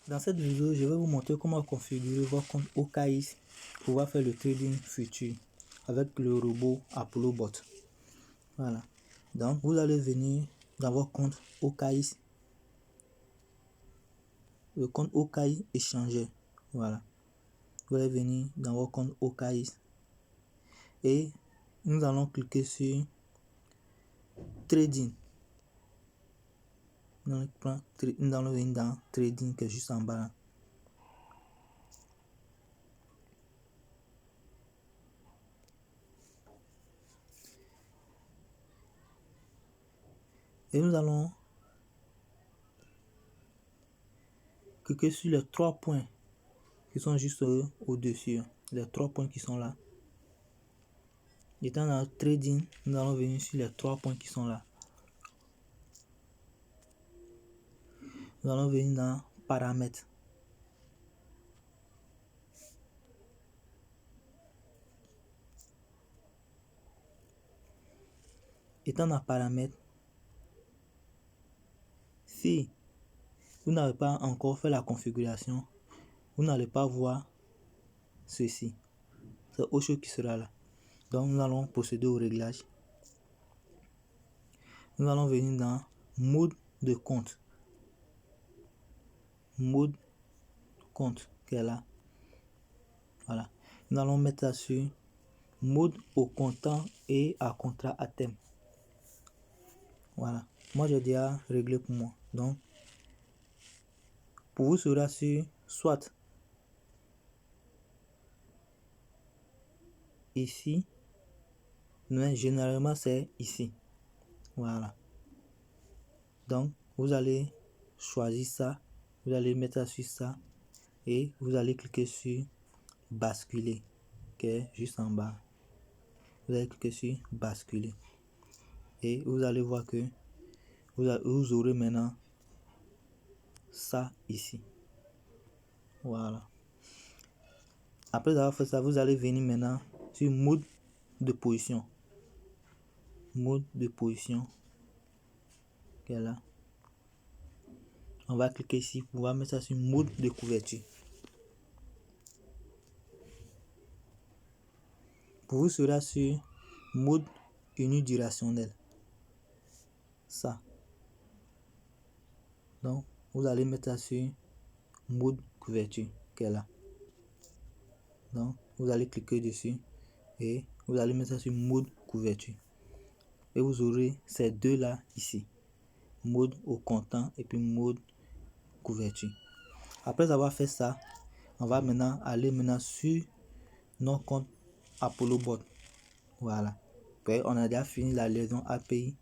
Dans cette vidéo, je vais vous montrer comment configurer votre compte OKX pour pouvoir faire le trading futur avec le robot ApolloBot. Voilà. Donc, vous allez venir dans votre compte OKX, le compte OKX échangeur. Voilà. Vous allez venir dans votre compte OKX et nous allons cliquer sur Trading. Nous allons venir dans Trading qui est juste en bas là. Et nous allons cliquer sur les 3 points qui sont juste au-dessus. Les 3 points qui sont là. Étant dans Trading, nous allons venir sur les 3 points qui sont là. Nous allons venir dans Paramètres. Étant dans Paramètres, si vous n'avez pas encore fait la configuration, vous n'allez pas voir ceci. C'est autre chose qui sera là. Donc nous allons procéder au réglage. Nous allons venir dans Mode de compte. Mode compte qui est là. Voilà. Nous allons mettre ça sur mode au comptant et à contrat à thème. Voilà. Moi j'ai déjà réglé pour moi. Donc pour vous sera sur soit ici, mais généralement c'est ici. Voilà. Donc vous allez choisir ça, vous allez mettre ça sur ça et vous allez cliquer sur basculer qui est juste en bas. Vous allez cliquer sur basculer et vous allez voir que vous aurez maintenant ça ici. Voilà. Après avoir fait ça, vous allez venir maintenant sur mode de position. Mode de position qui est là. On va cliquer ici pour pouvoir mettre ça sur mode de couverture. Pour vous sera sur mode unidurationnel. Ça. Donc vous allez mettre ça sur mode couverture qui est là. Donc vous allez cliquer dessus et vous allez mettre ça sur mode couverture. Et vous aurez ces deux là ici. Mode au comptant et puis mode couverture. Après avoir fait ça, on va maintenant aller sur notre compte ApolloBot. Voilà. Puis on a déjà fini la liaison API,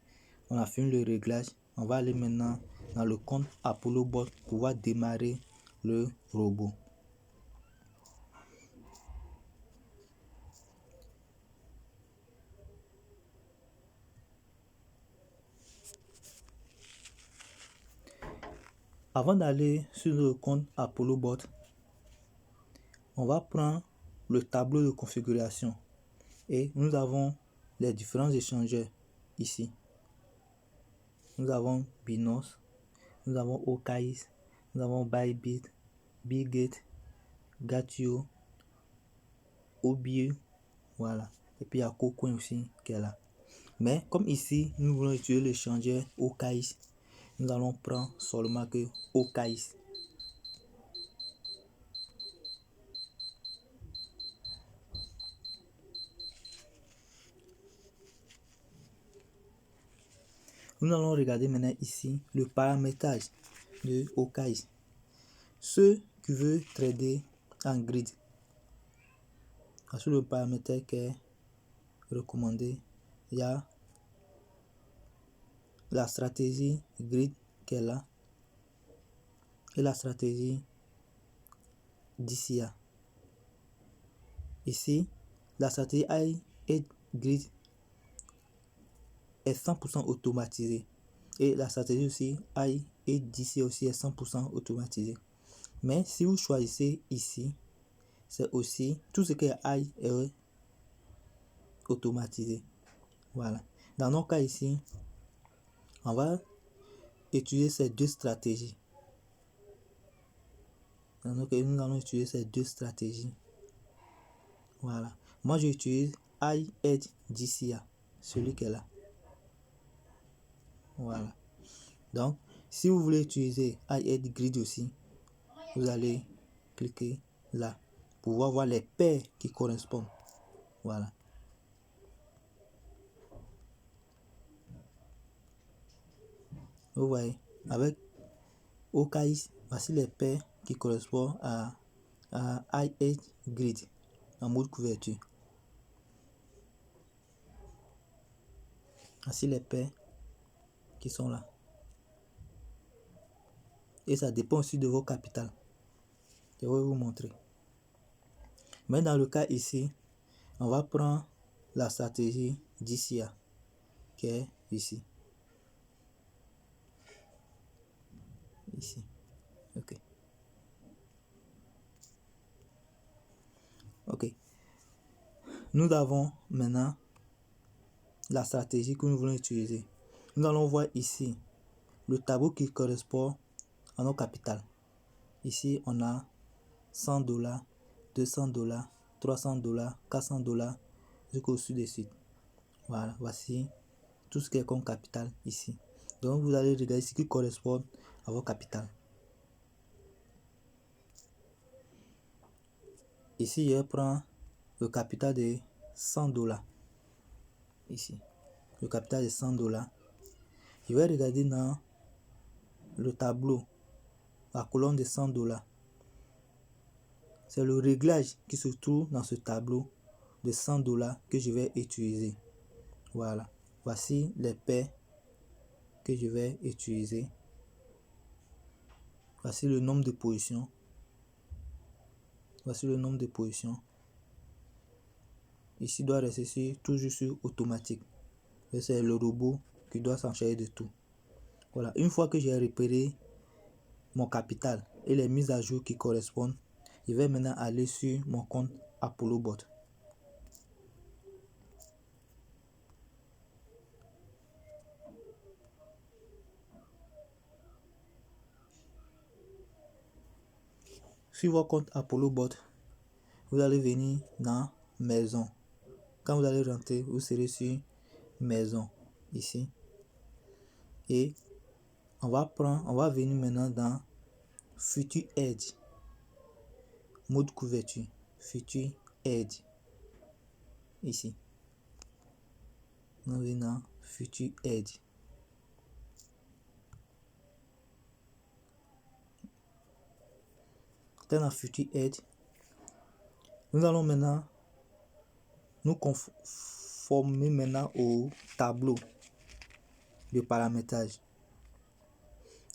on a fini le réglage. On va aller maintenant dans le compte ApolloBot pour pouvoir démarrer le robot. Avant d'aller sur le compte ApolloBot, on va prendre le tableau de configuration et nous avons les différents échangeurs ici. Nous avons Binance, nous avons OKX, nous avons Bybit, Bitget, Gatio, Obie, voilà. Et puis il y a KuCoin aussi qui est là. Mais comme ici, nous voulons utiliser l'échangeur OKX, nous allons prendre seulement que OKX. Nous allons regarder maintenant ici le paramétrage de OKX. Ceux qui veulent trader en grid, sur le paramétrage qui est recommandé, il y a la stratégie grid qui est là et la stratégie DCA. Ici, la stratégie AI et grid est 100% automatisée et la stratégie aussi AI et DCA aussi est 100% automatisée. Mais si vous choisissez ici, c'est aussi tout ce qui est AI est automatisé. Voilà. Dans nos cas ici, on va utiliser ces deux stratégies. Donc, nous allons utiliser ces deux stratégies. Voilà. Moi, j'utilise iEdge DCA, celui qui est là. Voilà. Donc, si vous voulez utiliser iEdge Grid aussi, vous allez cliquer là pour voir les paires qui correspondent. Voilà. Vous voyez, avec OKX, voici les paires qui correspondent à iEdge Grid en mode couverture. Voici les paires qui sont là. Et ça dépend aussi de vos capitales. Je vais vous montrer. Mais dans le cas ici, on va prendre la stratégie DCA qui est ici. Ici. Ok. Ok. Nous avons maintenant la stratégie que nous voulons utiliser. Nous allons voir ici le tableau qui correspond à nos capitales. Ici, on a $100, $200, $300, $400 jusqu'au-dessus des suites. Voilà, voici tout ce qui est comme capital ici. Donc, vous allez regarder ce qui correspond à vos capitales. Ici, je prends le capital de $100. Ici, le capital de $100. Je vais regarder dans le tableau, la colonne de $100. C'est le réglage qui se trouve dans ce tableau de $100 que je vais utiliser. Voilà. Voici les paires que je vais utiliser. Voici le nombre de positions. Voici le nombre de positions. Ici doit rester toujours sur automatique. C'est le robot qui doit s'en charger de tout. Voilà. Une fois que j'ai repéré mon capital et les mises à jour qui correspondent, je vais maintenant aller sur mon compte ApolloBot. Sur votre compte ApolloBot, vous allez venir dans Maison. Quand vous allez rentrer, vous serez sur Maison ici. Et on va venir maintenant dans Future Edge. Mode couverture. Future Edge. Ici. On vient dans Future Edge. Dans Future Edge, nous allons maintenant nous conformer maintenant au tableau de paramétrage.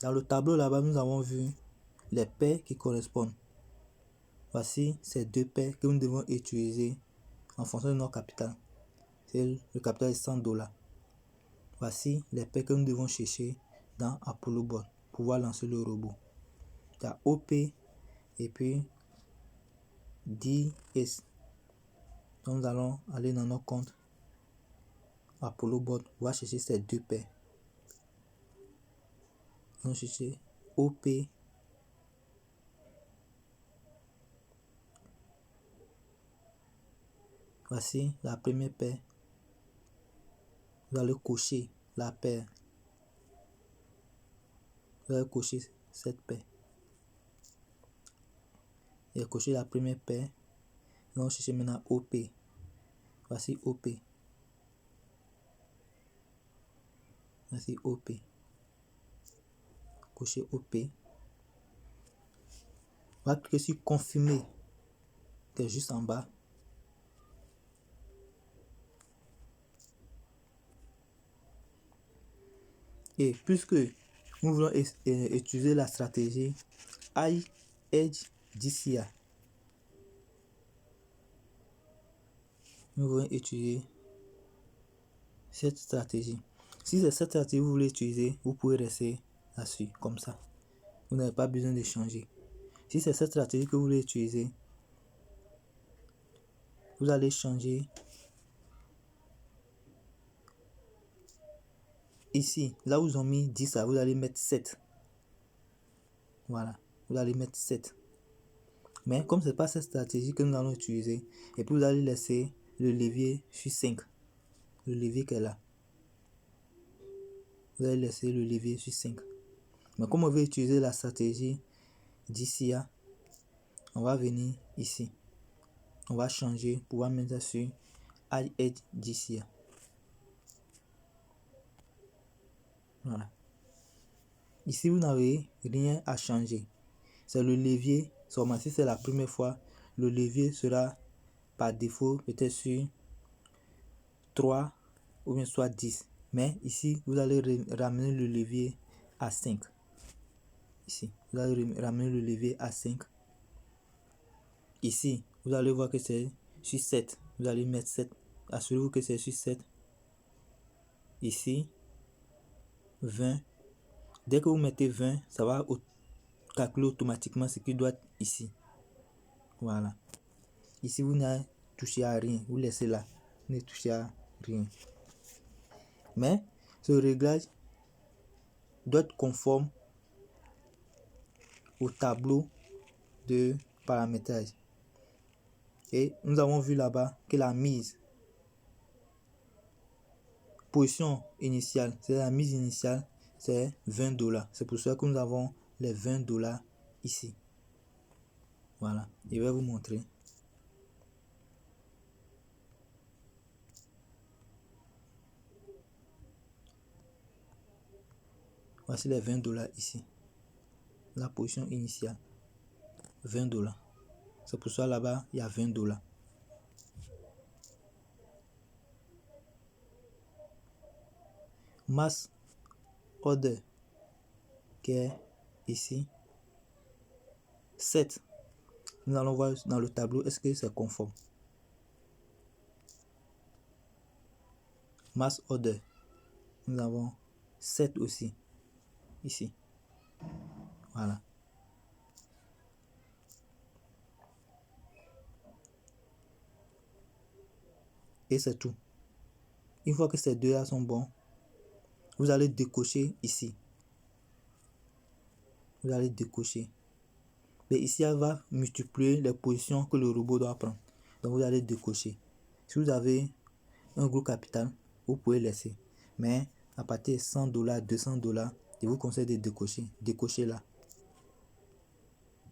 Dans le tableau là-bas, nous avons vu les paires qui correspondent. Voici ces deux paires que nous devons utiliser en fonction de notre capital. C'est le capital de $100. Voici les paires que nous devons chercher dans ApolloBot pour pouvoir lancer le robot. Il y a OP et puis DS. Donc nous allons aller dans notre compte ApolloBot. On va chercher ces deux paires. Nous allons chercher OP. Voici la première paire. Vous allez cocher la paire. Vous allez cocher cette paire. Et cocher la première paire. Nous allons chercher maintenant OP. Voici OP. Voici OP. Cocher OP. On va cliquer sur confirmer, qui est juste en bas. Et puisque nous voulons utiliser la stratégie iEdge DCA, nous voulons utiliser cette stratégie. Si c'est cette stratégie que vous voulez utiliser, vous pouvez rester là-dessus, comme ça. Vous n'avez pas besoin de changer. Si c'est cette stratégie que vous voulez utiliser, vous allez changer ici. Là où ils ont mis 10, vous allez mettre 7. Voilà, vous allez mettre 7. Mais comme ce n'est pas cette stratégie que nous allons utiliser, et puis vous allez laisser le levier sur 5. Le levier qui est là. Vous allez laisser le levier sur 5. Mais comme on veut utiliser la stratégie DCA, on va venir ici. On va changer pour pouvoir mettre sur Add Edge DCA. Voilà. Ici, vous n'avez rien à changer. C'est le levier. Seulement si c'est la première fois, le levier sera par défaut peut-être sur 3 ou bien soit 10. Mais ici, vous allez ramener le levier à 5. Ici, vous allez ramener le levier à 5. Ici, vous allez voir que c'est sur 7. Vous allez mettre 7. Assurez-vous que c'est sur 7. Ici, 20. Dès que vous mettez 20, ça va calculer automatiquement ce qui doit être ici. Voilà. Ici, vous n'avez touché à rien. Vous laissez là. Vous ne touchez à rien. Mais ce réglage doit être conforme au tableau de paramétrage. Et nous avons vu là-bas que la mise position initiale, c'est la mise initiale, c'est $20. C'est pour ça que nous avons les $20 ici. Voilà, je vais vous montrer. Voici les $20 ici. La position initiale, $20. C'est pour ça là-bas, il y a $20. Mass order qui est ici, 7. Nous allons voir dans le tableau est-ce que c'est conforme. Mass order, nous avons 7 aussi ici. Voilà. Et c'est tout. Une fois que ces deux-là sont bons, vous allez décocher ici. Vous allez décocher. Mais ici, elle va multiplier les positions que le robot doit prendre. Donc, vous allez décocher. Si vous avez un gros capital, vous pouvez laisser. Mais à partir de $100, $200, je vous conseille de décocher. Décochez là.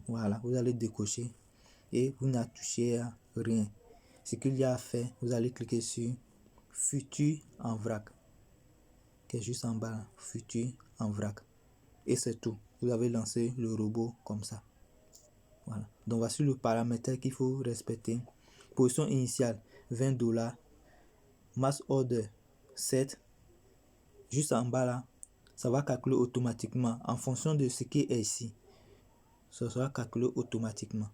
Voilà, vous allez décocher. Et vous n'avez touché à rien. Ce qu'il y a à faire, vous allez cliquer sur Futur en vrac. Qui est juste en bas là. Futur en vrac. Et c'est tout. Vous avez lancé le robot comme ça. Voilà. Donc voici le paramètre qu'il faut respecter. Position initiale $20. Mass order 7. Juste en bas là, ça va calculer automatiquement en fonction de ce qui est ici. Ça sera calculé automatiquement.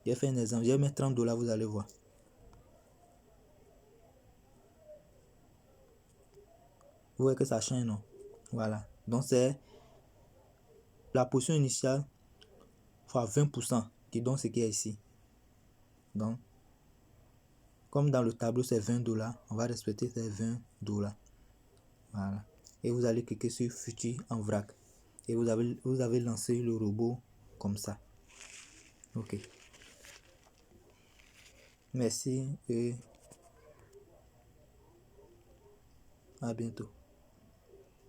Je vais faire un exemple. Je vais mettre $30, vous allez voir. Vous voyez que ça change, non? Voilà. Donc c'est la position initiale fois 20% qui donne ce qui est ici. Donc, comme dans le tableau c'est $20, on va respecter ces $20. Voilà. Et vous allez cliquer sur Futur en vrac. Et vous avez lancé le robot comme ça. Ok. Merci et à bientôt.